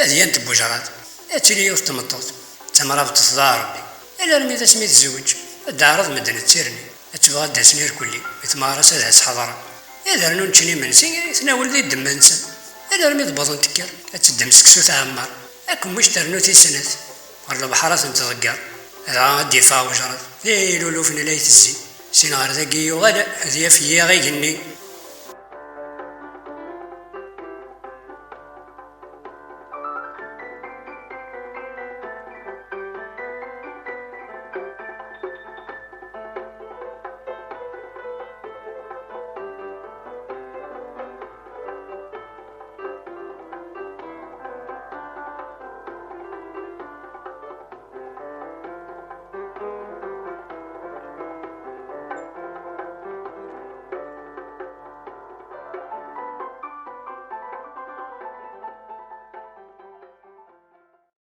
هذه انت بوجرات تيلي يوث تمطط تمرا بتصدى ربي الا رمي ذا سميت الزوج دارض مدن تسيرني تبغى داسنير كلي يتمارس هذا حضره اذا رنو نتشني منسي تناول ذي الدم نسن الا رمي ضبطن تكر تدم سكسو تعمر اكون مش ترنو تيسنت ولا بحرات نتغقر هذا الدفاع وجرات ذي لولو فين لا يتزي سين غير ذاكي يغال هذه في غيجني